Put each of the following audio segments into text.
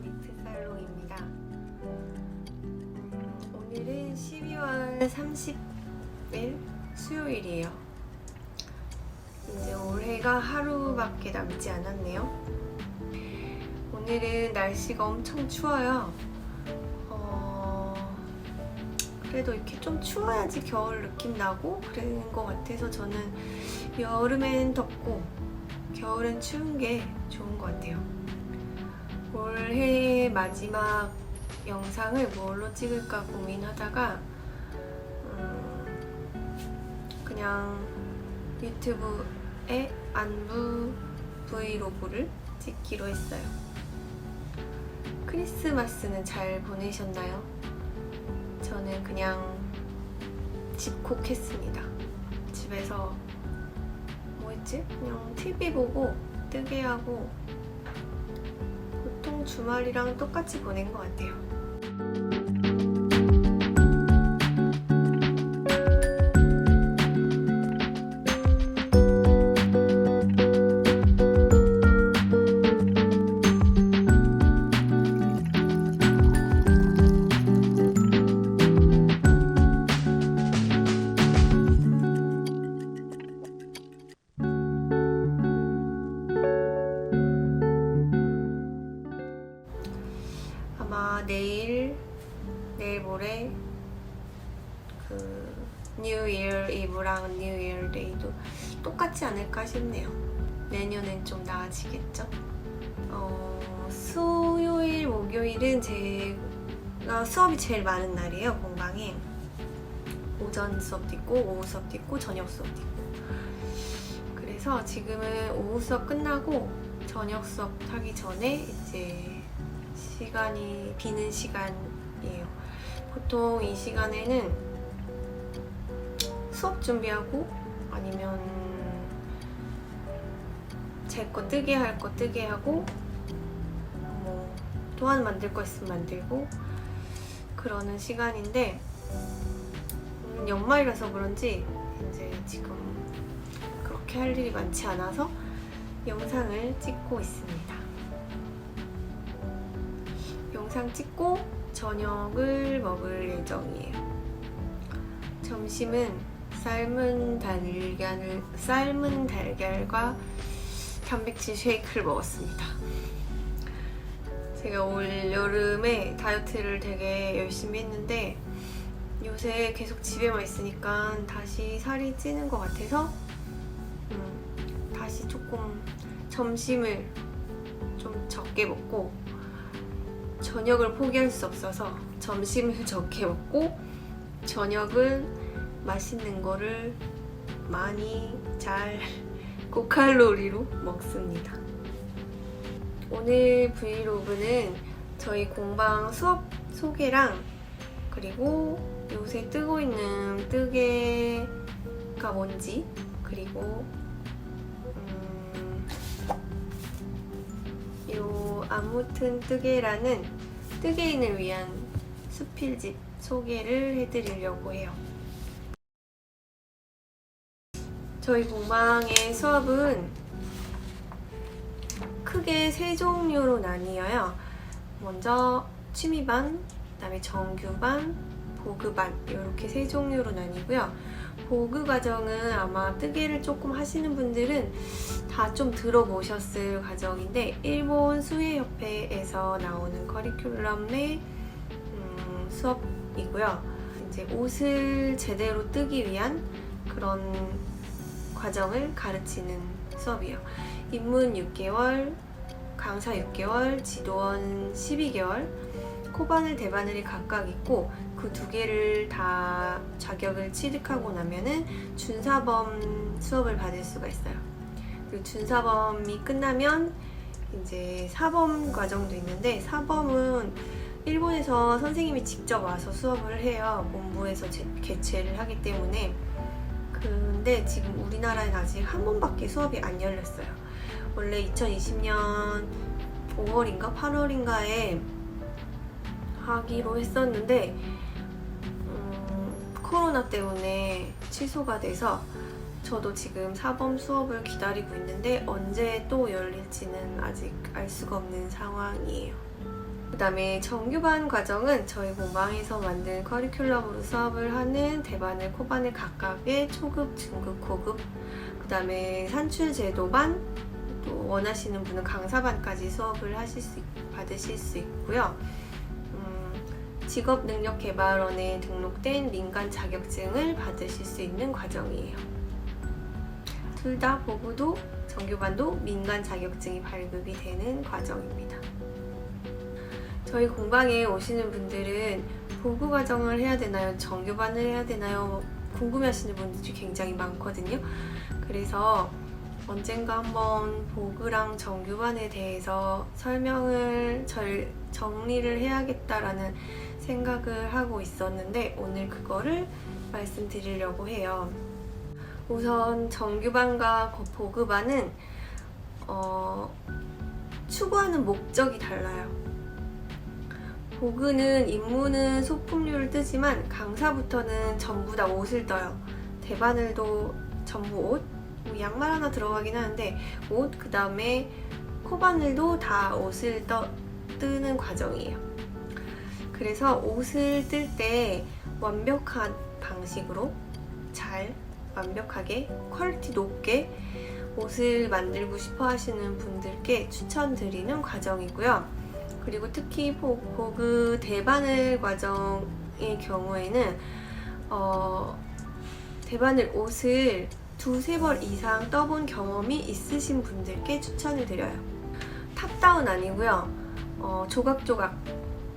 니트 살롱입니다. 오늘은 12월 30일 수요일이에요. 이제 올해가 하루밖에 남지 않았네요. 오늘은 날씨가 엄청 추워요. 그래도 이렇게 좀 추워야지 겨울 느낌 나고 그런 것 같아서 저는 여름엔 덥고 겨울엔 추운 게 좋은 것 같아요. 올해 마지막 영상을 뭘로 찍을까 고민하다가 그냥 유튜브에 안부 브이로그를 찍기로 했어요. 크리스마스는 잘 보내셨나요? 저는 그냥 집콕했습니다. 집에서 뭐 했지? 그냥 TV 보고 뜨개 하고 보통 주말이랑 똑같이 보낸 것 같아요. 아마 내일 모레 그 뉴 이어 이브랑 뉴 이어 데이도 똑같지 않을까 싶네요. 내년엔 좀 나아지겠죠? 수요일, 목요일은 제가 수업이 제일 많은 날이에요, 공방에. 오전 수업도 있고, 오후 수업도 있고, 저녁 수업도 있고. 그래서 지금은 오후 수업 끝나고 저녁 수업 하기 전에 이제 시간이 비는 시간이에요. 보통 이 시간에는 수업 준비하고 아니면 제 거 뜨개 할 거 뜨개 하고 뭐 도안 만들 거 있으면 만들고 그러는 시간인데 연말이라서 그런지 이제 지금 그렇게 할 일이 많지 않아서 영상을 찍고 있습니다. 영상 찍고 저녁을 먹을 예정이에요. 점심은 삶은 달걀과 단백질 쉐이크를 먹었습니다. 제가 올 여름에 다이어트를 되게 열심히 했는데 요새 계속 집에만 있으니까 다시 살이 찌는 것 같아서 다시 조금 점심을 좀 적게 먹고 저녁을 포기할 수 없어서 점심을 적게 먹고 저녁은 맛있는 거를 많이 잘 고칼로리로 먹습니다. 오늘 브이로그는 저희 공방 수업 소개랑 그리고 요새 뜨고 있는 뜨개가 뭔지 그리고 요 아무튼 뜨개라는 뜨개인을 위한 수필집 소개를 해드리려고 해요. 저희 공방의 수업은 크게 세 종류로 나뉘어요. 먼저 취미반, 그다음에 정규반, 보그반 이렇게 세 종류로 나뉘고요. 보그 과정은 아마 뜨개를 조금 하시는 분들은 다 좀 들어보셨을 과정인데 일본 수혜협회에서 나오는 커리큘럼의 수업이고요. 이제 옷을 제대로 뜨기 위한 그런 과정을 가르치는 수업이에요. 입문 6개월, 강사 6개월, 지도원 12개월, 코바늘, 대바늘이 각각 있고 그 두 개를 다 자격을 취득하고 나면은 준사범 수업을 받을 수가 있어요. 그리고 준사범이 끝나면 이제 사범 과정도 있는데 사범은 일본에서 선생님이 직접 와서 수업을 해요. 본부에서 개최를 하기 때문에. 근데 지금 우리나라엔 아직 한 번밖에 수업이 안 열렸어요. 원래 2020년 5월인가 8월인가에 하기로 했었는데 코로나 때문에 취소가 돼서 저도 지금 사범 수업을 기다리고 있는데 언제 또 열릴지는 아직 알 수가 없는 상황이에요. 그 다음에 정규반 과정은 저희 공방에서 만든 커리큘럼으로 수업을 하는 대바늘, 코바늘 각각의 초급, 중급, 고급, 그 다음에 산출제도반, 또 원하시는 분은 강사반까지 수업을 받으실 수 있고요. 직업능력개발원에 등록된 민간 자격증을 받으실 수 있는 과정이에요. 둘 다 보구도 정규반도 민간 자격증이 발급이 되는 과정입니다. 저희 공방에 오시는 분들은 보구 과정을 해야 되나요? 정규반을 해야 되나요? 궁금해하시는 분들이 굉장히 많거든요. 그래서 언젠가 한번 보구랑 정규반에 대해서 정리를 해야겠다라는 생각을 하고 있었는데 오늘 그거를 말씀드리려고 해요. 우선 정규반과 보구반은 추구하는 목적이 달라요. 보구는 입문은 소품류를 뜨지만 강사부터는 전부 다 옷을 떠요. 대바늘도 전부 옷, 양말 하나 들어가긴 하는데 옷, 그 다음에 코바늘도 다 옷을 뜨는 과정이에요. 그래서 옷을 뜰 때 완벽한 방식으로 완벽하게 퀄리티 높게 옷을 만들고 싶어 하시는 분들께 추천드리는 과정이고요. 그리고 특히 보그 대바늘 과정의 경우에는 대바늘 옷을 두세 벌 이상 떠본 경험이 있으신 분들께 추천을 드려요. 탑다운 아니고요. 조각조각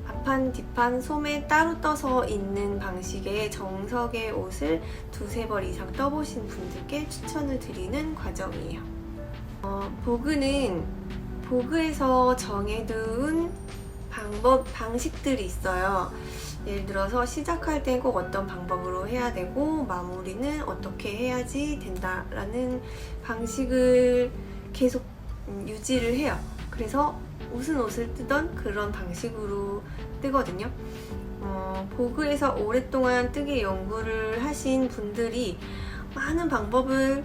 앞판, 뒷판, 소매 따로 떠서 있는 방식의 정석의 옷을 두세 벌 이상 떠보신 분들께 추천을 드리는 과정이에요. 보그는 보그에서 정해둔 방식들이 있어요. 예를 들어서 시작할 때 꼭 어떤 방법으로 해야 되고 마무리는 어떻게 해야지 된다라는 방식을 계속 유지를 해요. 그래서 무슨 옷을 뜨던 그런 방식으로 뜨거든요. 보그에서 오랫동안 뜨개 연구를 하신 분들이 많은 방법을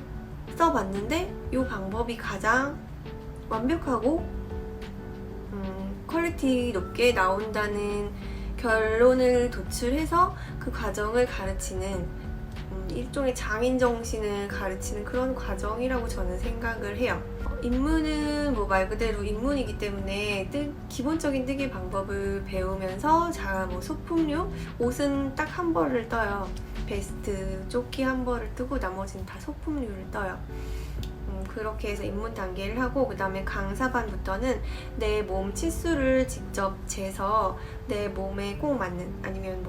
써봤는데 이 방법이 가장 완벽하고 퀄리티 높게 나온다는 결론을 도출해서 그 과정을 가르치는 일종의 장인 정신을 가르치는 그런 과정이라고 저는 생각을 해요. 입문은 말 그대로 입문이기 때문에 기본적인 뜨개 방법을 배우면서 소품류 옷은 딱 한 벌을 떠요. 베스트, 조끼 한 벌을 뜨고 나머지는 다 소품류를 떠요. 그렇게 해서 입문 단계를 하고 그 다음에 강사반부터는 내 몸 치수를 직접 재서 내 몸에 꼭 맞는 아니면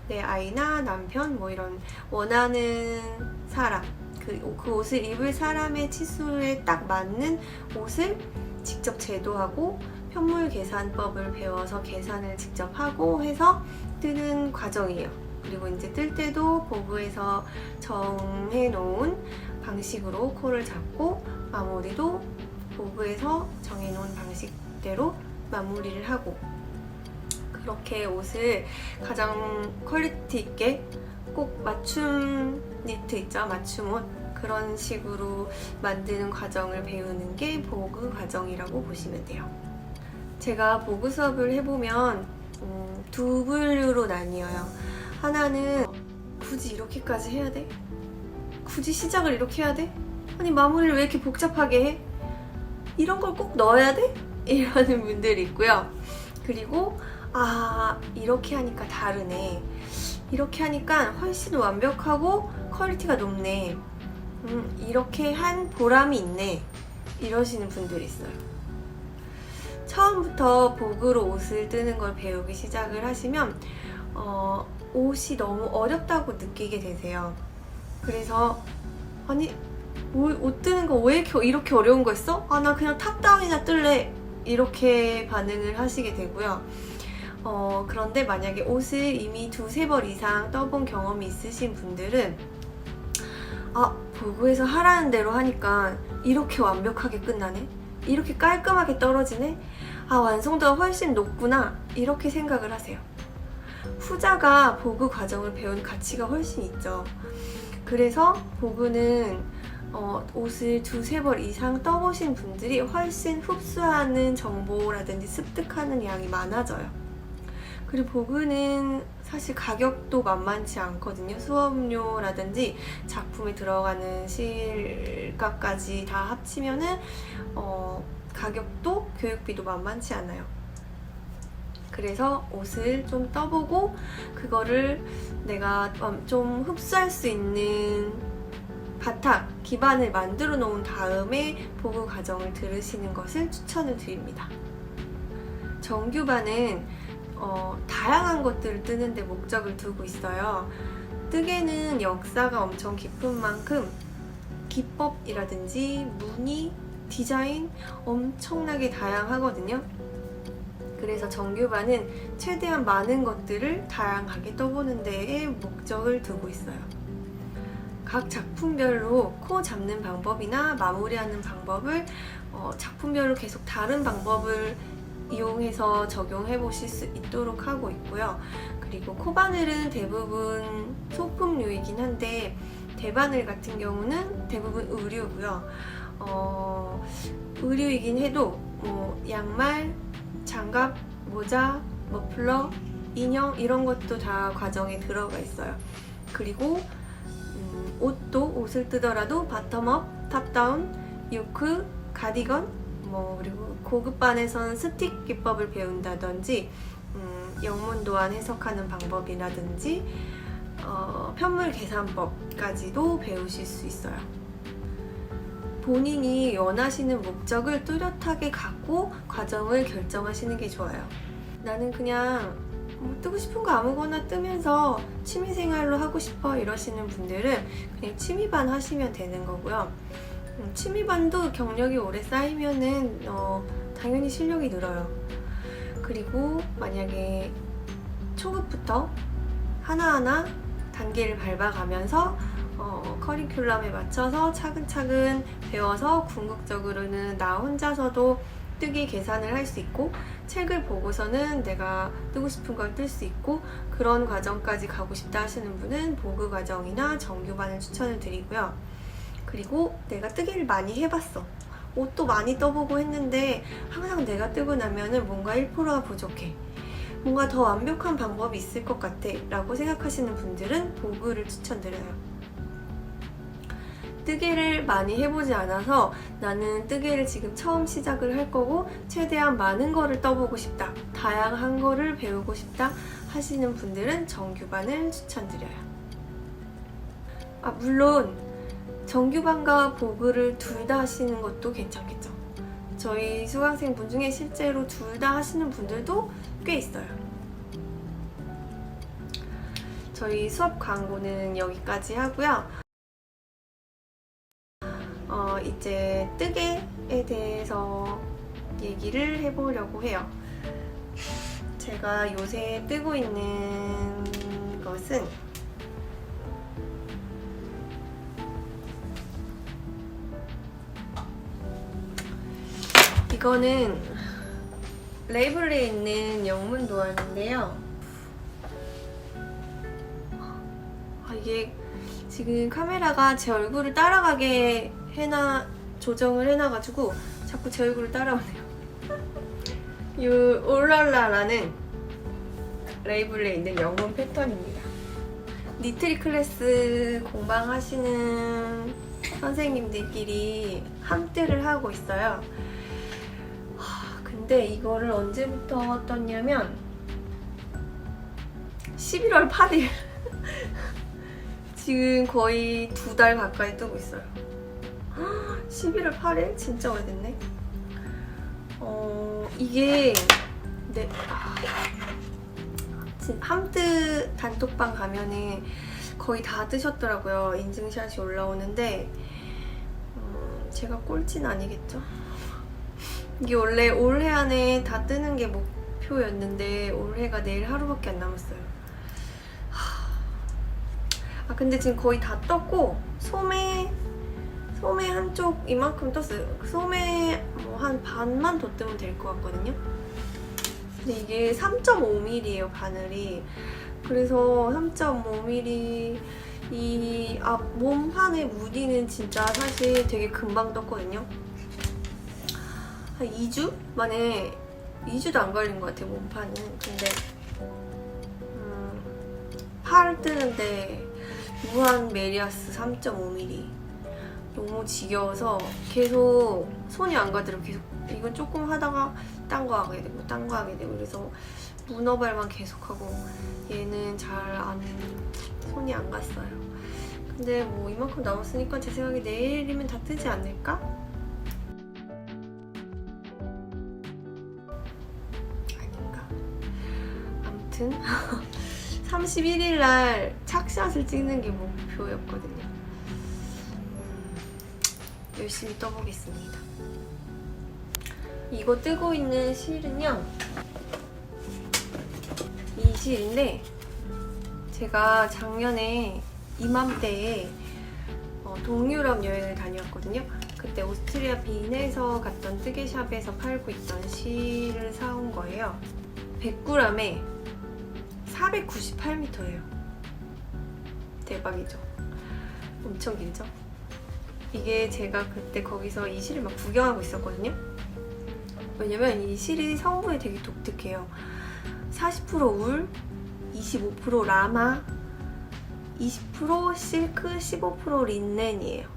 내 아이나 남편 이런 원하는 사람 그 옷을 입을 사람의 치수에 딱 맞는 옷을 직접 제도하고 편물 계산법을 배워서 계산을 직접 하고 해서 뜨는 과정이에요. 그리고 이제 뜰 때도 보그에서 정해놓은 방식으로 콜을 잡고 마무리도 보그에서 정해놓은 방식대로 마무리를 하고 그렇게 옷을 가장 퀄리티 있게 꼭 맞춤 니트 있죠? 맞춤 옷 그런 식으로 만드는 과정을 배우는 게 보그 과정이라고 보시면 돼요. 제가 보그 수업을 해보면 두 분류로 나뉘어요. 하나는 굳이 이렇게까지 해야 돼? 굳이 시작을 이렇게 해야 돼? 아니 마무리를 왜 이렇게 복잡하게 해? 이런 걸 꼭 넣어야 돼? 이러는 분들이 있고요. 그리고 이렇게 하니까 다르네. 이렇게 하니까 훨씬 완벽하고 퀄리티가 높네. 이렇게 한 보람이 있네. 이러시는 분들이 있어요. 처음부터 보그로 옷을 뜨는 걸 배우기 시작을 하시면 옷이 너무 어렵다고 느끼게 되세요. 그래서 아니 옷 뜨는 거 왜 이렇게 어려운 거 있어? 나 그냥 탑다운이나 뜰래. 이렇게 반응을 하시게 되고요. 그런데 만약에 옷을 이미 두세 벌 이상 떠본 경험이 있으신 분들은 보그에서 하라는 대로 하니까 이렇게 완벽하게 끝나네? 이렇게 깔끔하게 떨어지네? 완성도가 훨씬 높구나 이렇게 생각을 하세요. 후자가 보그 과정을 배운 가치가 훨씬 있죠. 그래서 보그는 옷을 두세 벌 이상 떠보신 분들이 훨씬 흡수하는 정보라든지 습득하는 양이 많아져요. 그리고 보그는 사실 가격도 만만치 않거든요. 수업료라든지 작품에 들어가는 실값까지 다 합치면은 가격도 교육비도 만만치 않아요. 그래서 옷을 좀 떠보고 그거를 내가 좀 흡수할 수 있는 바탕, 기반을 만들어 놓은 다음에 보그 과정을 들으시는 것을 추천을 드립니다. 정규반은 다양한 것들을 뜨는 데 목적을 두고 있어요. 뜨개는 역사가 엄청 깊은 만큼 기법이라든지 무늬, 디자인 엄청나게 다양하거든요. 그래서 정규반은 최대한 많은 것들을 다양하게 떠보는 데에 목적을 두고 있어요. 각 작품별로 코 잡는 방법이나 마무리하는 방법을 작품별로 계속 다른 방법을 이용해서 적용해 보실 수 있도록 하고 있고요. 그리고 코바늘은 대부분 소품류이긴 한데 대바늘 같은 경우는 대부분 의류고요. 의류이긴 해도 양말, 장갑, 모자, 머플러, 인형 이런 것도 다 과정에 들어가 있어요. 그리고 옷도 옷을 뜨더라도 바텀업, 탑다운, 요크, 가디건 그리고 고급반에서는 스틱 기법을 배운다든지 영문도안 해석하는 방법이라든지 편물 계산법까지도 배우실 수 있어요. 본인이 원하시는 목적을 뚜렷하게 갖고 과정을 결정하시는 게 좋아요. 나는 그냥 뜨고 싶은 거 아무거나 뜨면서 취미생활로 하고 싶어 이러시는 분들은 그냥 취미반 하시면 되는 거고요. 취미반도 경력이 오래 쌓이면은 당연히 실력이 늘어요. 그리고 만약에 초급부터 하나하나 단계를 밟아가면서 커리큘럼에 맞춰서 차근차근 배워서 궁극적으로는 나 혼자서도 뜨기 계산을 할 수 있고 책을 보고서는 내가 뜨고 싶은 걸 뜰 수 있고 그런 과정까지 가고 싶다 하시는 분은 보그 과정이나 정규반을 추천을 드리고요. 그리고 내가 뜨기를 많이 해봤어. 옷도 많이 떠보고 했는데 항상 내가 뜨고 나면은 뭔가 1%가 부족해. 뭔가 더 완벽한 방법이 있을 것 같아 라고 생각하시는 분들은 보그를 추천드려요. 뜨개를 많이 해보지 않아서 나는 뜨개를 지금 처음 시작을 할 거고 최대한 많은 거를 떠보고 싶다, 다양한 거를 배우고 싶다 하시는 분들은 정규반을 추천드려요. 물론 정규반과 보그를 둘 다 하시는 것도 괜찮겠죠. 저희 수강생분 중에 실제로 둘 다 하시는 분들도 꽤 있어요. 저희 수업 광고는 여기까지 하고요. 이제 뜨개에 대해서 얘기를 해보려고 해요. 제가 요새 뜨고 있는 것은 이거는 레이블에 있는 영문도안인데요. 이게 지금 카메라가 제 얼굴을 따라가게 조정을 해놔가지고 자꾸 제 얼굴을 따라오네요. 이 올랄라라는 레이블에 있는 영문 패턴입니다. 니트리 클래스 공방하시는 선생님들끼리 함대를 하고 있어요. 근데 이거를 언제부터 떴냐면 11월 8일 지금 거의 2달 가까이 뜨고 있어요. 11월 8일? 진짜 오래됐네. 이게 함드 단톡방 가면은 거의 다 뜨셨더라고요. 인증샷이 올라오는데 제가 꼴찌는 아니겠죠? 이게 원래 올해 안에 다 뜨는 게 목표였는데 올해가 내일 하루밖에 안 남았어요. 근데 지금 거의 다 떴고 소매 한쪽 이만큼 떴어요. 소매 한 반만 더 뜨면 될 것 같거든요. 근데 이게 3.5mm예요, 바늘이. 그래서 3.5mm 이 앞 몸판의 무늬는 진짜 사실 되게 금방 떴거든요. 한 2주 만에 2주도 안 걸린 것 같아요, 몸판은. 근데 팔 뜨는데 무한 메리아스 3.5mm 너무 지겨워서 계속 손이 안 가더라고요. 계속 이건 조금 하다가 딴 거 하게 되고 딴 거 하게 되고, 그래서 문어발만 계속하고 얘는 손이 안 갔어요. 근데 뭐 이만큼 남았으니까 제 생각에 내일이면 다 뜨지 않을까? 아닌가? 아무튼 31일날 착샷을 찍는 게 목표였거든요. 열심히 떠보겠습니다. 이거 뜨고 있는 실은요, 이 실인데 제가 작년에 이맘때에 동유럽 여행을 다녀왔거든요. 그때 오스트리아 빈에서 갔던 뜨개샵에서 팔고 있던 실을 사온 거예요. 100g에 498m예요. 대박이죠? 엄청 길죠? 이게 제가 그때 거기서 이 실을 막 구경하고 있었거든요. 왜냐면 이 실이 성분이 되게 독특해요. 40% 울, 25% 라마, 20% 실크, 15% 린넨이에요.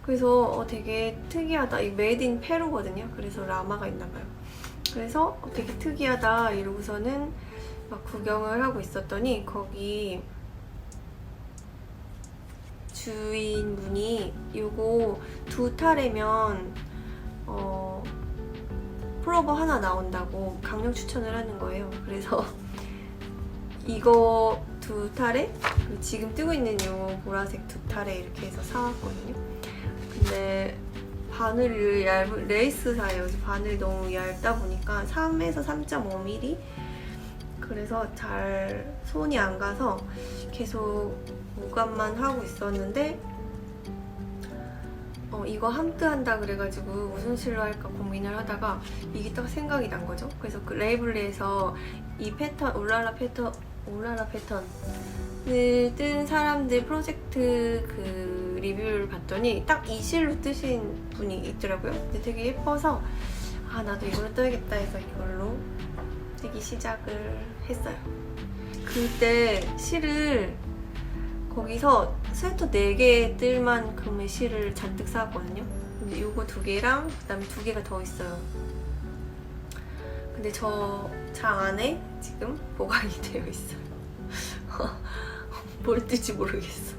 그래서 되게 특이하다. 이거 메이드 인 페루거든요. 그래서 라마가 있나봐요. 그래서 되게 특이하다 이러고서는 막 구경을 하고 있었더니 거기 주인분이 이거 2타래면 풀오버 하나 나온다고 강력 추천을 하는 거예요. 그래서 이거 2타래, 그리고 지금 뜨고 있는 이 보라색 2타래 이렇게 해서 사왔거든요. 근데 바늘이 레이스사예요. 바늘이 너무 얇다 보니까 3에서 3.5mm, 그래서 잘 손이 안 가서 계속 보관만 하고 있었는데 이거 함트 한다 그래가지고 무슨 실로 할까 고민을 하다가 이게 딱 생각이 난 거죠. 그래서 그 레이블리에서 이 패턴, 올라라 패턴을 뜬 사람들 프로젝트 그 리뷰를 봤더니 딱 이 실로 뜨신 분이 있더라고요. 근데 되게 예뻐서 나도 이걸로 떠야겠다 해서 이걸로 뜨기 시작을 했어요. 그때 실을 거기서 스웨터 4개 뜰 만큼의 실을 잔뜩 사왔거든요. 근데 이거 2개랑 그다음에 2개가 더 있어요. 근데 저 장 안에 지금 보관이 되어 있어요. 뭘 뜰지 모르겠어.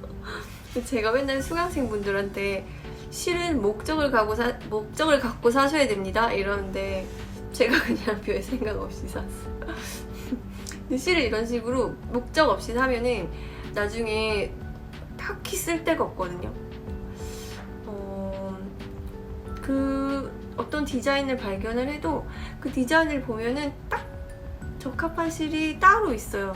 제가 맨날 수강생분들한테 실은 목적을 갖고 사셔야 됩니다 이러는데 제가 그냥 별 생각 없이 샀어요. 근데 실을 이런 식으로 목적 없이 사면은 나중에 딱히 쓸 데가 없거든요. 어떤 디자인을 발견을 해도 그 디자인을 보면은 딱 적합한 실이 따로 있어요.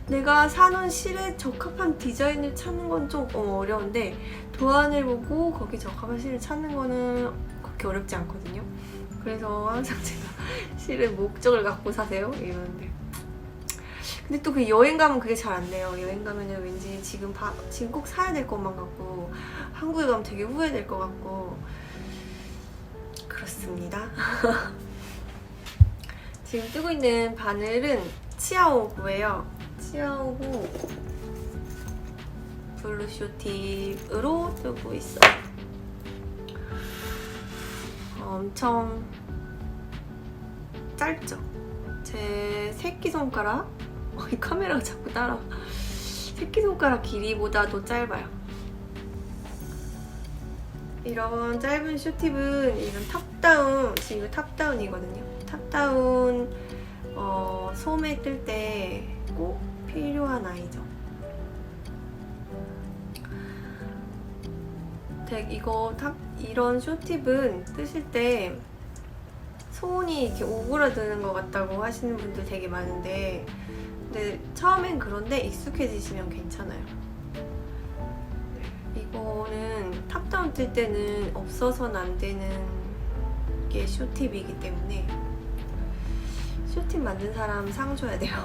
내가 사놓은 실에 적합한 디자인을 찾는 건 좀 어려운데 도안을 보고 거기 적합한 실을 찾는 거는 그렇게 어렵지 않거든요. 그래서 항상 제가 실은 목적을 갖고 사세요 이러는데, 근데 또 그 여행 가면 그게 잘 안 돼요. 여행 가면은 왠지 지금 꼭 사야 될 것만 같고 한국에 가면 되게 후회될 것 같고 그렇습니다. 지금 뜨고 있는 바늘은 치아오고예요. 치아오고 블루쇼팁으로 뜨고 있어요. 엄청 짧죠? 제 새끼손가락? 이 카메라가 자꾸 따라와. 새끼손가락 길이보다도 짧아요. 이런 짧은 슈팁은 이런 탑다운, 지금 이거 탑다운이거든요. 탑다운 소매 뜰 때 꼭 필요한 아이죠. 이런 슈팁은 뜨실 때 손이 이렇게 오그라드는 것 같다고 하시는 분들 되게 많은데, 근데 처음엔 그런데 익숙해지시면 괜찮아요. 이거는 탑다운 뜰 때는 없어서는 안 되는 게 슈팁이기 때문에 슈팁 만든 사람 상 줘야 돼요.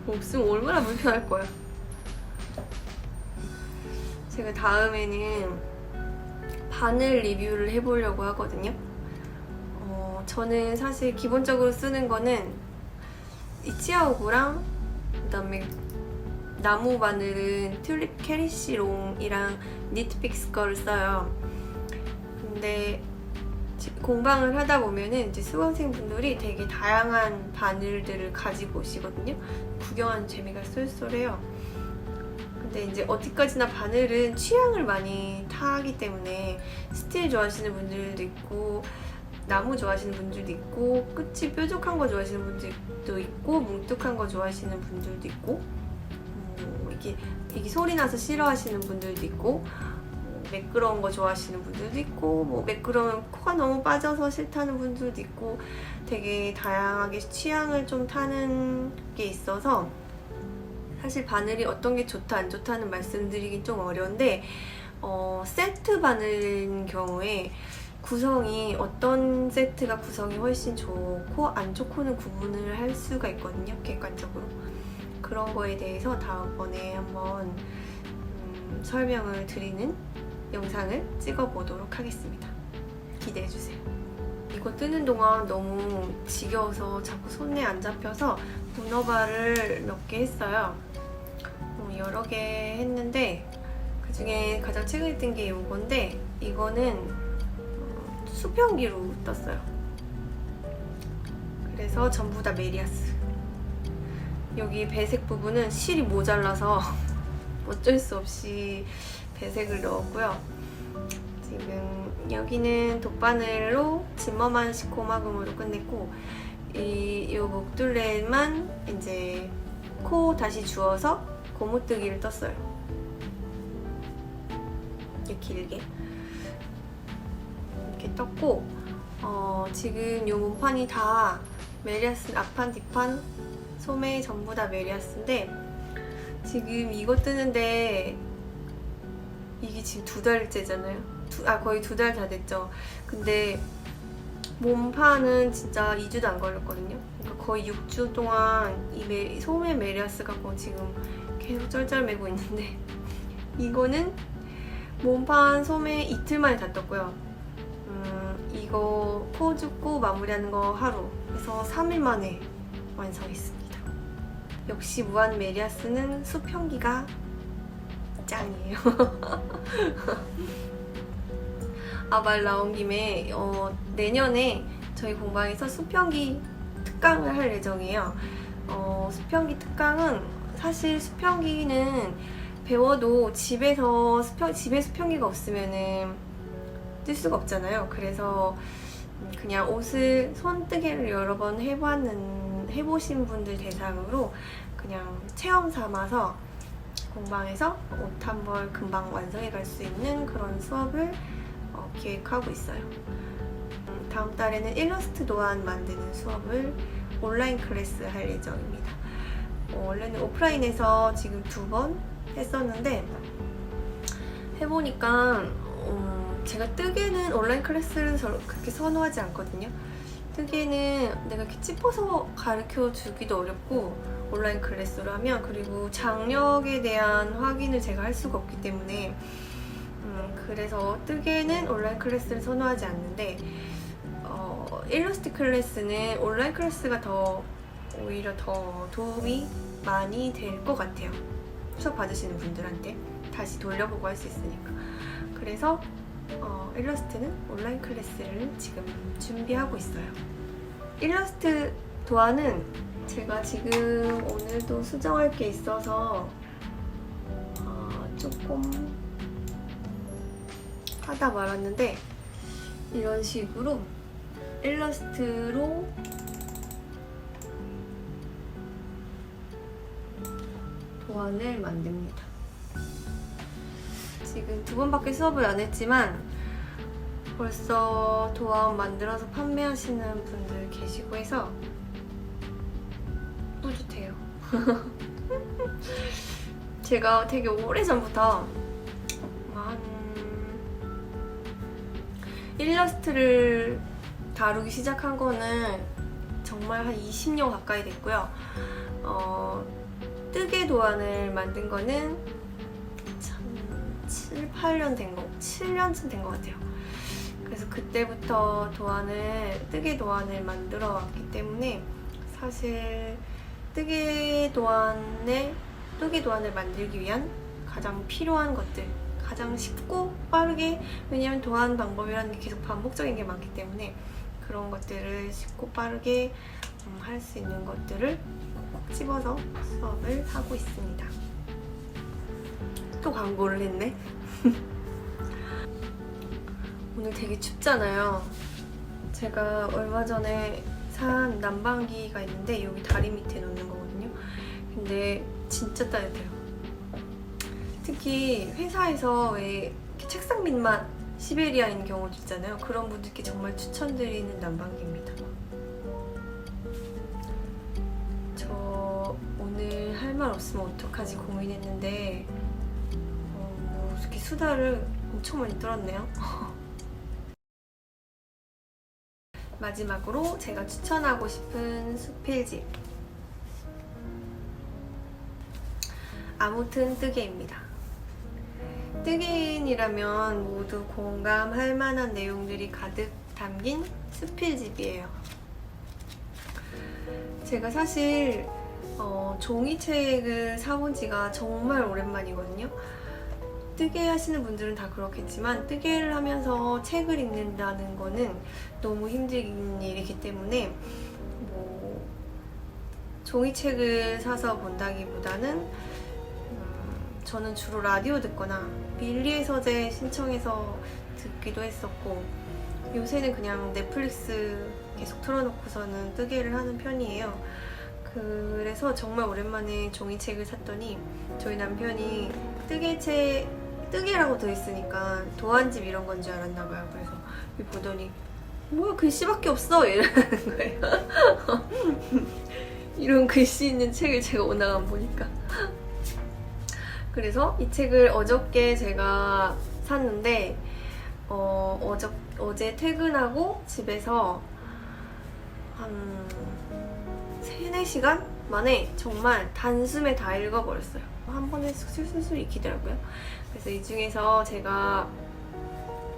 없으면 얼마나 불편할 거야. 제가 다음에는 바늘 리뷰를 해보려고 하거든요. 저는 사실 기본적으로 쓰는 거는 이 치아오브랑 그다음에 나무 바늘은 튤립 캐리시롱이랑 니트픽스 거를 써요. 근데 공방을 하다 보면은 이제 수강생분들이 되게 다양한 바늘들을 가지고 오시거든요. 구경하는 재미가 쏠쏠해요. 근데 이제 어디까지나 바늘은 취향을 많이 타기 때문에 스틸 좋아하시는 분들도 있고 나무 좋아하시는 분들도 있고 끝이 뾰족한 거 좋아하시는 분들도 있고 뭉툭한 거 좋아하시는 분들도 있고 이게 소리 나서 싫어하시는 분들도 있고 매끄러운 거 좋아하시는 분들도 있고 뭐 매끄러우면 코가 너무 빠져서 싫다는 분들도 있고 되게 다양하게 취향을 좀 타는 게 있어서 사실 바늘이 어떤 게 좋다 안 좋다는 말씀드리긴 좀 어려운데 세트 바늘인 경우에 구성이 어떤 세트가 구성이 훨씬 좋고 안 좋고는 구분을 할 수가 있거든요. 객관적으로. 그런 거에 대해서 다음번에 한번 설명을 드리는 영상을 찍어보도록 하겠습니다. 기대해주세요. 이거 뜨는 동안 너무 지겨워서 자꾸 손에 안 잡혀서 문어발을 몇 개 했어요. 여러 개 했는데 그 중에 가장 최근에 뜬 게 이건데 이거는 수평기로 떴어요. 그래서 전부 다 메리아스. 여기 배색 부분은 실이 모자라서 어쩔 수 없이 배색을 넣었고요. 지금 여기는 돗바늘로 진머만 시코마금으로 끝냈고 이 목둘레만 이제 코 다시 주워서 고무뜨기를 떴어요. 이렇게 길게 이렇게 떴고 지금 이 몸판이 다 메리아스 앞판 뒷판 소매 전부 다 메리아스인데 지금 이거 뜨는데 이게 지금 2달째잖아요. 거의 2달 다 됐죠. 근데 몸판은 진짜 2주도 안 걸렸거든요. 그러니까 거의 6주 동안 이 소매 메리아스 갖고 지금 계속 쩔쩔매고 있는데 이거는 몸판 소매 이틀 만에 다 떴고요. 이거 코 줍고 마무리하는 거 하루 그래서 3일 만에 완성했습니다. 역시 무한 메리아스는 수평기가 짱이에요. 말 나온 김에 내년에 저희 공방에서 수평기 특강을 할 예정이에요. 수평기 특강은 사실 수평기는 배워도 집에 수평기가 없으면은 뜰 수가 없잖아요. 그래서 그냥 옷을 손뜨개를 여러 번 해보신 분들 대상으로 그냥 체험 삼아서 공방에서 옷 한 벌 금방 완성해 갈 수 있는 그런 수업을 기획하고 있어요. 다음 달에는 일러스트 도안 만드는 수업을 온라인 클래스 할 예정입니다. 원래는 오프라인에서 지금 2번 했었는데 해보니까 제가 뜨개는 온라인 클래스를 그렇게 선호하지 않거든요. 뜨개는 내가 이렇게 찝어서 가르쳐 주기도 어렵고 온라인 클래스로 하면 그리고 장력에 대한 확인을 제가 할 수가 없기 때문에 그래서 뜨개는 온라인 클래스를 선호하지 않는데 일러스트 클래스는 온라인 클래스가 오히려 더 도움이 많이 될 것 같아요. 수업 받으시는 분들한테 다시 돌려보고 할 수 있으니까. 그래서 일러스트는 온라인 클래스를 지금 준비하고 있어요. 일러스트 도안은 제가 지금 오늘도 수정할 게 있어서 조금 하다 말았는데 이런 식으로 일러스트로 도안을 만듭니다. 지금 2번밖에 수업을 안 했지만 벌써 도안 만들어서 판매하시는 분들 계시고 해서 뿌듯해요. 제가 되게 오래전부터 일러스트를 다루기 시작한 거는 정말 한 20년 가까이 됐고요. 뜨개 도안을 만든 거는 2007 8년 된 거, 7년쯤 된 것 같아요. 그래서 그때부터 뜨개 도안을 만들어 왔기 때문에 사실 뜨개 도안을 만들기 위한 가장 필요한 것들, 가장 쉽고 빠르게, 왜냐면 도안 방법이라는 게 계속 반복적인 게 많기 때문에 그런 것들을 쉽고 빠르게 할 수 있는 것들을 꼭 집어서 수업을 하고 있습니다. 또 광고를 했네. 오늘 되게 춥잖아요. 제가 얼마 전에 산 난방기가 있는데 여기 다리 밑에 놓는 거거든요. 근데 진짜 따뜻해요. 특히 회사에서 왜 이렇게 책상 밑만 시베리아인 경우도 있잖아요. 그런 분들께 정말 추천드리는 난방기입니다. 저 오늘 할 말 없으면 어떡하지 고민했는데 이렇게 수다를 엄청 많이 떨었네요. 마지막으로 제가 추천하고 싶은 수필집, 아무튼 뜨개입니다. 뜨개인이라면 모두 공감할 만한 내용들이 가득 담긴 수필집이에요. 제가 사실 종이책을 사본 지가 정말 오랜만이거든요. 뜨개 하시는 분들은 다 그렇겠지만 뜨개를 하면서 책을 읽는다는 거는 너무 힘든 일이기 때문에 종이책을 사서 본다기보다는 저는 주로 라디오 듣거나 밀리의 서재 신청해서 듣기도 했었고, 요새는 그냥 넷플릭스 계속 틀어놓고서는 뜨개를 하는 편이에요. 그래서 정말 오랜만에 종이책을 샀더니 저희 남편이 뜨개라고 돼 있으니까 도안집 이런 건 줄 알았나 봐요. 그래서 보더니 뭐야 글씨밖에 없어 이러는 거예요. 이런 글씨 있는 책을 제가 오늘 안 보니까. 그래서 이 책을 어저께 제가 샀는데 어제 퇴근하고 집에서 한 3-4시간 만에 정말 단숨에 다 읽어버렸어요. 한 번에 술술 익히더라고요. 그래서 이 중에서 제가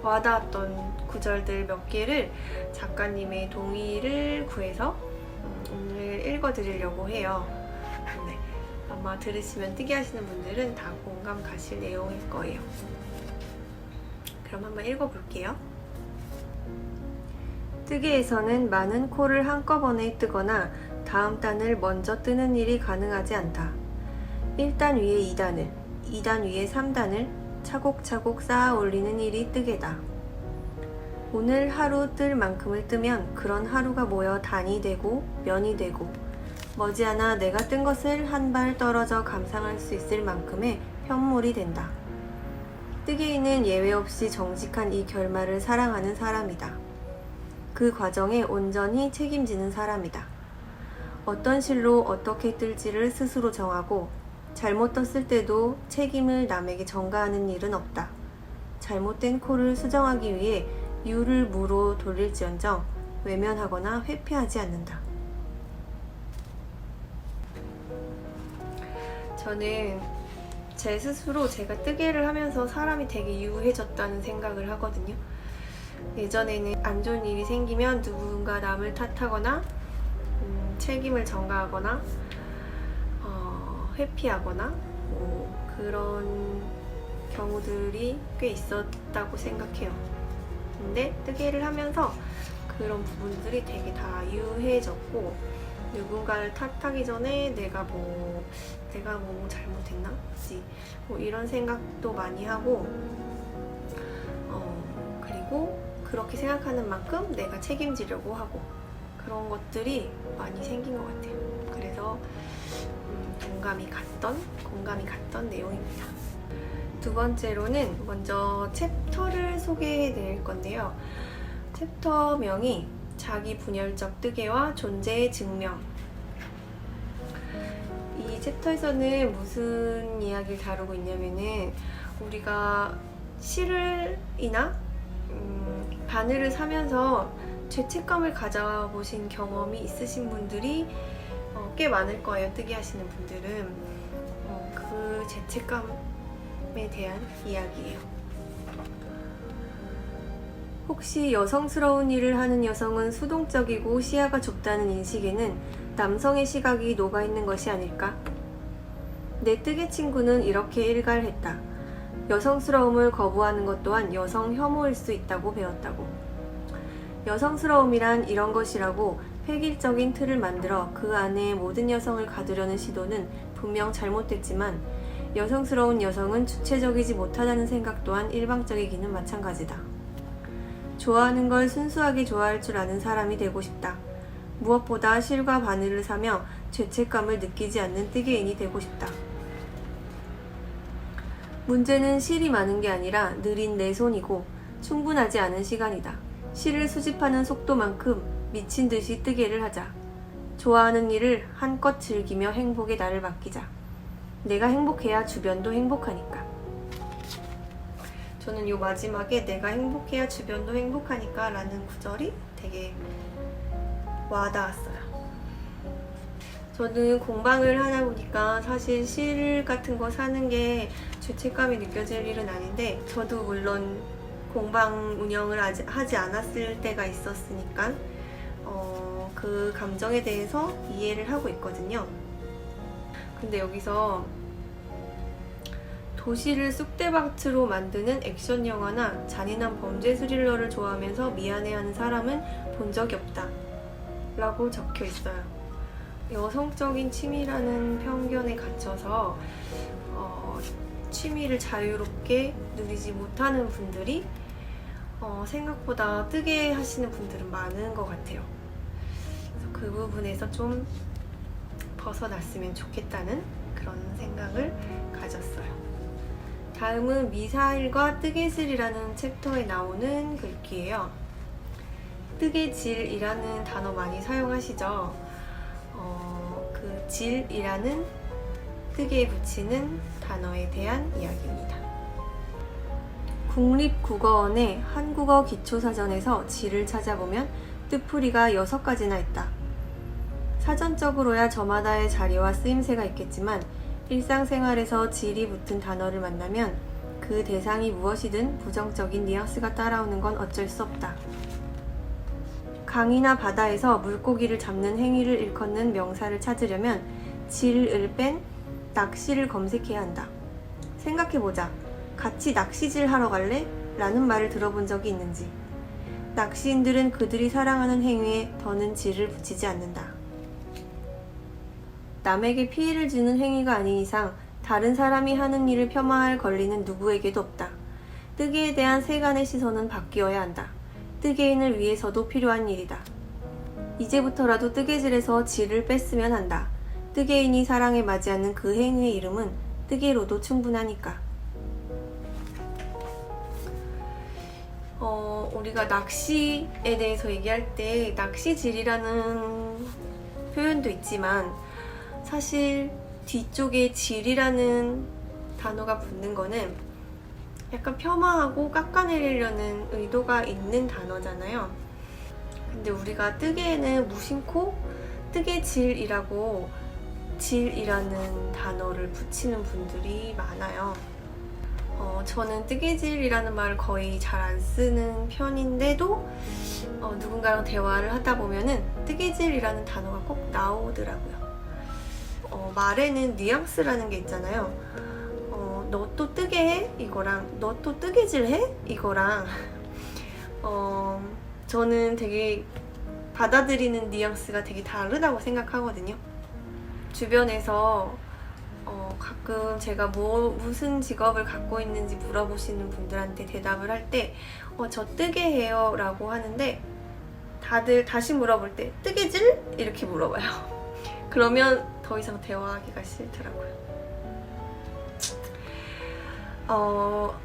와닿았던 구절들 몇 개를 작가님의 동의를 구해서 오늘 읽어드리려고 해요. 네, 아마 들으시면 뜨개 하시는 분들은 다 공감 가실 내용일 거예요. 그럼 한번 읽어볼게요. 뜨개에서는 많은 코를 한꺼번에 뜨거나 다음 단을 먼저 뜨는 일이 가능하지 않다. 1단 위에 2단을, 2단 위에 3단을 차곡차곡 쌓아 올리는 일이 뜨개다. 오늘 하루 뜰 만큼을 뜨면 그런 하루가 모여 단이 되고 면이 되고 머지않아 내가 뜬 것을 한 발 떨어져 감상할 수 있을 만큼의 현물이 된다. 뜨개인은 예외 없이 정직한 이 결말을 사랑하는 사람이다. 그 과정에 온전히 책임지는 사람이다. 어떤 실로 어떻게 뜰지를 스스로 정하고 잘못 떴을 때도 책임을 남에게 전가하는 일은 없다. 잘못된 코를 수정하기 위해 유를 무로 돌릴지언정 외면하거나 회피하지 않는다. 저는 제 스스로 제가 뜨개를 하면서 사람이 되게 유해졌다는 생각을 하거든요. 예전에는 안 좋은 일이 생기면 누군가 남을 탓하거나 책임을 전가하거나 회피하거나 그런 경우들이 꽤 있었다고 생각해요. 근데 뜨개를 하면서 그런 부분들이 되게 다 유해졌고, 누군가를 탓하기 전에 내가 뭐 잘못했나? 이런 생각도 많이 하고, 그리고 그렇게 생각하는 만큼 내가 책임지려고 하고, 그런 것들이 많이 생긴 것 같아요. 그래서 공감이 갔던 내용입니다. 두 번째로는 먼저 챕터를 소개해 드릴 건데요. 챕터명이 자기 분열적 뜨개와 존재의 증명. 이 챕터에서는 무슨 이야기를 다루고 있냐면은, 우리가 실을이나 바늘을 사면서 죄책감을 가져보신 경험이 있으신 분들이 꽤 많을 거예요. 뜨개 하시는 분들은 그 죄책감에 대한 이야기예요. 혹시 여성스러운 일을 하는 여성은 수동적이고 시야가 좁다는 인식에는 남성의 시각이 녹아있는 것이 아닐까? 내 뜨개 친구는 이렇게 일갈했다. 여성스러움을 거부하는 것 또한 여성 혐오일 수 있다고 배웠다고. 여성스러움이란 이런 것이라고 획일적인 틀을 만들어 그 안에 모든 여성을 가두려는 시도는 분명 잘못됐지만 여성스러운 여성은 주체적이지 못하다는 생각 또한 일방적이기는 마찬가지다. 좋아하는 걸 순수하게 좋아할 줄 아는 사람이 되고 싶다. 무엇보다 실과 바늘을 사며 죄책감을 느끼지 않는 뜨개인이 되고 싶다. 문제는 실이 많은 게 아니라 느린 내 손이고 충분하지 않은 시간이다. 실을 수집하는 속도만큼 미친 듯이 뜨개를 하자. 좋아하는 일을 한껏 즐기며 행복의 날을 맡기자. 내가 행복해야 주변도 행복하니까. 저는 요 마지막에 내가 행복해야 주변도 행복하니까 라는 구절이 되게 와닿았어요. 저는 공방을 하다 보니까 사실 실 같은 거 사는 게 죄책감이 느껴질 일은 아닌데 저도 물론 공방 운영을 하지 않았을 때가 있었으니까 그 감정에 대해서 이해를 하고 있거든요. 근데 여기서 도시를 쑥대밭으로 만드는 액션 영화나 잔인한 범죄 스릴러를 좋아하면서 미안해하는 사람은 본 적이 없다 라고 적혀 있어요. 여성적인 취미라는 편견에 갇혀서 취미를 자유롭게 누리지 못하는 분들이 생각보다 뜨개 하시는 분들은 많은 것 같아요. 그래서 그 부분에서 좀 벗어났으면 좋겠다는 그런 생각을 가졌어요. 다음은 미사일과 뜨개질이라는 챕터에 나오는 글귀예요. 뜨개질이라는 단어 많이 사용하시죠? 그 질이라는 뜨개에 붙이는 단어에 대한 이야기입니다. 국립국어원의 한국어 기초사전에서 질을 찾아보면 뜻풀이가 6가지나 있다. 사전적으로야 저마다의 자리와 쓰임새가 있겠지만 일상생활에서 질이 붙은 단어를 만나면 그 대상이 무엇이든 부정적인 뉘앙스가 따라오는 건 어쩔 수 없다. 강이나 바다에서 물고기를 잡는 행위를 일컫는 명사를 찾으려면 질을 뺀 낚시를 검색해야 한다. 생각해보자. 같이 낚시질 하러 갈래? 라는 말을 들어본 적이 있는지. 낚시인들은 그들이 사랑하는 행위에 더는 질을 붙이지 않는다. 남에게 피해를 주는 행위가 아닌 이상 다른 사람이 하는 일을 폄하할 권리는 누구에게도 없다. 뜨개에 대한 세간의 시선은 바뀌어야 한다. 뜨개인을 위해서도 필요한 일이다. 이제부터라도 뜨개질에서 질을 뺐으면 한다. 뜨개인이 사랑에 맞이하는 그 행위의 이름은 뜨개로도 충분하니까. 우리가 낚시에 대해서 얘기할 때 낚시질이라는 표현도 있지만 사실 뒤쪽에 질이라는 단어가 붙는 거는 약간 폄하하고 깎아내리려는 의도가 있는 단어잖아요. 근데 우리가 뜨개에는 무심코 뜨개질이라고 질이라는 단어를 붙이는 분들이 많아요. 저는 뜨개질이라는 말을 거의 잘 안 쓰는 편인데도 누군가랑 대화를 하다 보면은 뜨개질이라는 단어가 꼭 나오더라고요. 말에는 뉘앙스라는 게 있잖아요. 너 또 뜨개 해? 이거랑 너 또 뜨개질 해? 이거랑 저는 되게 받아들이는 뉘앙스가 되게 다르다고 생각하거든요. 주변에서 가끔 제가 무슨 직업을 갖고 있는지 물어보시는 분들한테 대답을 할 때 저 뜨개해요 라고 하는데 다들 다시 물어볼 때 뜨개질? 이렇게 물어봐요. 그러면 더 이상 대화하기가 싫더라고요.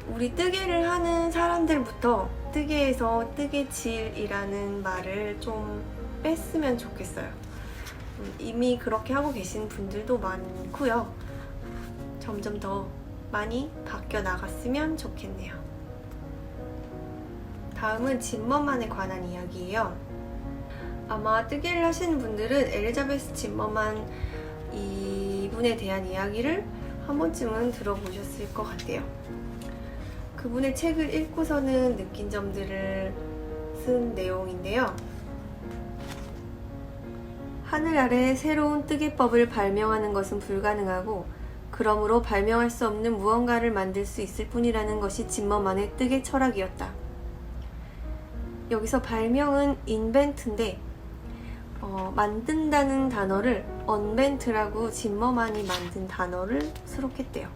우리 뜨개를 하는 사람들부터 뜨개에서 뜨개질이라는 말을 좀 뺐으면 좋겠어요. 이미 그렇게 하고 계신 분들도 많고요. 점점 더 많이 바뀌어 나갔으면 좋겠네요. 다음은 짐머만에 관한 이야기예요. 아마 뜨개를 하시는 분들은 엘리자베스 짐머만 이분에 대한 이야기를 한 번쯤은 들어보셨을 것 같아요. 그분의 책을 읽고서는 느낀 점들을 쓴 내용인데요. 하늘 아래 새로운 뜨개법을 발명하는 것은 불가능하고 그러므로 발명할 수 없는 무언가를 만들 수 있을 뿐이라는 것이 짐머만의 뜨개 철학이었다. 여기서 발명은 인벤트인데 만든다는 단어를 언벤트라고 짐머만이 만든 단어를 수록했대요.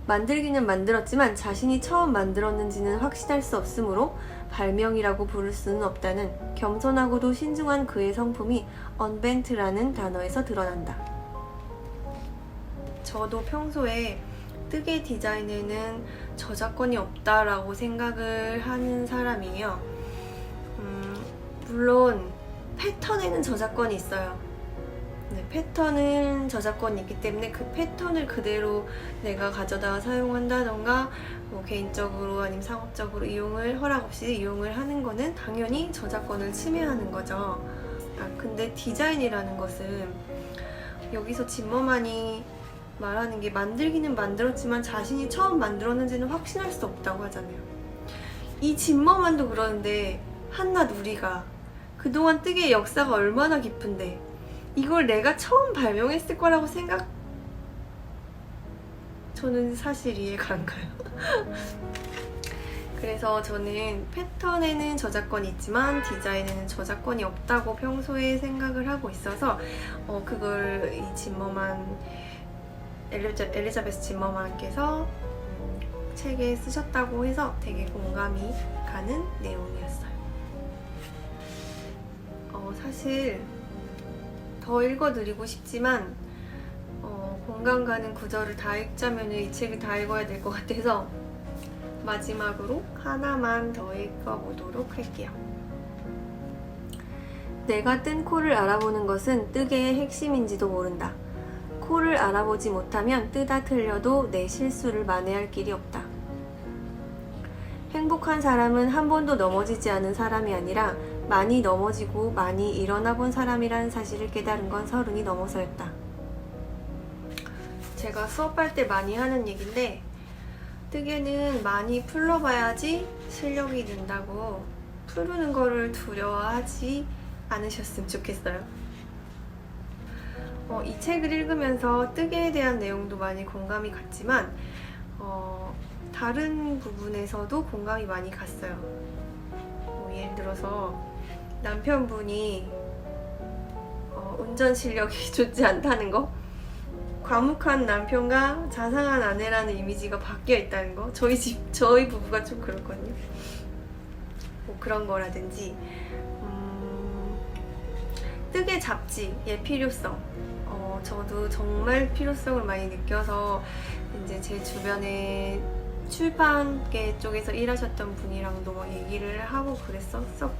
만들기는 만들었지만 자신이 처음 만들었는지는 확신할 수 없으므로 발명이라고 부를 수는 없다는 겸손하고도 신중한 그의 성품이 언벤트라는 단어에서 드러난다. 저도 평소에 뜨개 디자인에는 저작권이 없다라고 생각을 하는 사람이에요. 물론 패턴에는 저작권이 있어요. 네, 패턴은 저작권이 있기 때문에 그 패턴을 그대로 내가 가져다 사용한다던가 뭐 개인적으로 아니면 상업적으로 허락 없이 이용을 하는 거는 당연히 저작권을 침해하는 거죠. 근데 디자인이라는 것은 여기서 짐머만이 말하는 게 만들기는 만들었지만 자신이 처음 만들었는지는 확신할 수 없다고 하잖아요. 이 짐머만도 그러는데 한낱 우리가 그동안 뜨개의 역사가 얼마나 깊은데 이걸 내가 처음 발명했을 거라고 저는 사실 이해가 안 가요. 그래서 저는 패턴에는 저작권이 있지만 디자인에는 저작권이 없다고 평소에 생각을 하고 있어서 그걸 이 짐머만 엘리자베스 짐머만께서 책에 쓰셨다고 해서 되게 공감이 가는 내용이었어요. 사실 더 읽어드리고 싶지만 공감 가는 구절을 다 읽자면 이 책을 다 읽어야 될 것 같아서 마지막으로 하나만 더 읽어보도록 할게요. 내가 뜬 코를 알아보는 것은 뜨개의 핵심인지도 모른다. 코를 알아보지 못하면 뜨다 틀려도 내 실수를 만회할 길이 없다. 행복한 사람은 한 번도 넘어지지 않은 사람이 아니라 많이 넘어지고 많이 일어나 본 사람이라는 사실을 깨달은 건 30이 넘어서였다. 제가 수업할 때 많이 하는 얘기인데 뜨개는 많이 풀러봐야지 실력이 는다고 푸르는 거를 두려워하지 않으셨으면 좋겠어요. 이 책을 읽으면서 뜨개에 대한 내용도 많이 공감이 갔지만 다른 부분에서도 공감이 많이 갔어요. 예를 들어서 남편분이 운전 실력이 좋지 않다는 거, 과묵한 남편과 자상한 아내라는 이미지가 바뀌어 있다는 거, 저희 부부가 좀 그렇거든요. 뭐 그런 거라든지 뜨개 잡지의 필요성, 저도 정말 필요성을 많이 느껴서 이제 제 주변에 출판계 쪽에서 일하셨던 분이랑도 막 얘기를 하고 그랬었던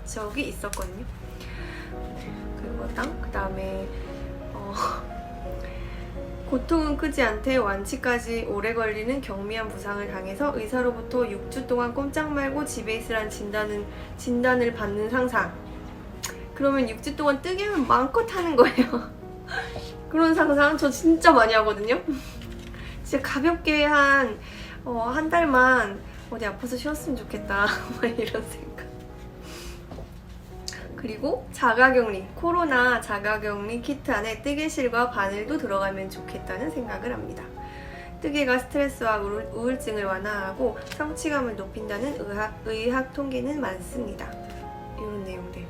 적이 있었거든요. 그 다음에 고통은 크지 않되 완치까지 오래 걸리는 경미한 부상을 당해서 의사로부터 6주 동안 꼼짝 말고 집에 있으라는 진단을 받는 상상. 그러면 6주 동안 뜨개만 마음껏 하는 거예요. 그런 상상 저 진짜 많이 하거든요. 진짜 가볍게 한 달만 어디 아파서 쉬었으면 좋겠다. 막 이런 생각. 그리고 자가격리, 코로나 자가격리 키트 안에 뜨개실과 바늘도 들어가면 좋겠다는 생각을 합니다. 뜨개가 스트레스와 우울증을 완화하고 성취감을 높인다는 의학 통계는 많습니다. 이런 내용들.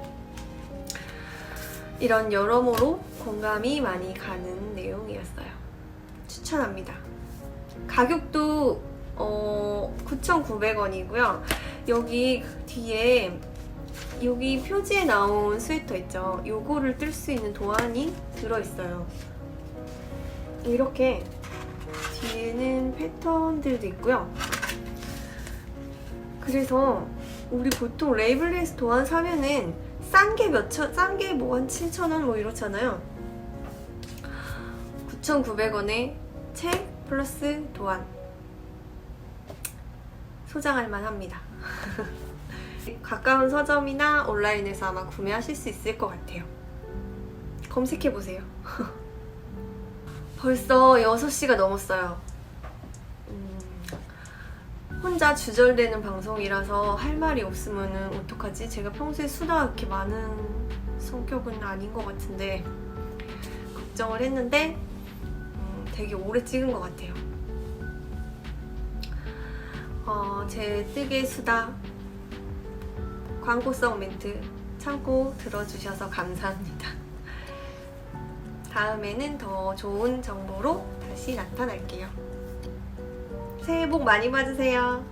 이런 여러모로 공감이 많이 가는 내용이었어요. 추천합니다. 가격도 9,900원이고요. 여기 뒤에 여기 표지에 나온 스웨터 있죠? 요거를 뜰 수 있는 도안이 들어있어요. 이렇게 뒤에는 패턴들도 있고요. 그래서 우리 보통 레이블레스 도안 사면은 싼 게 뭐 한 7,000원 뭐 이렇잖아요. 9,900원에 책 플러스 도안 소장할 만합니다. 가까운 서점이나 온라인에서 아마 구매하실 수 있을 것 같아요. 검색해보세요. 벌써 6시가 넘었어요. 혼자 주절되는 방송이라서 할 말이 없으면은 어떡하지? 제가 평소에 수다가 그렇게 많은 성격은 아닌 것 같은데 걱정을 했는데 되게 오래 찍은 것 같아요. 제 뜨개 수다 광고성 멘트 참고 들어주셔서 감사합니다. 다음에는 더 좋은 정보로 다시 나타날게요. 새해 복 많이 받으세요.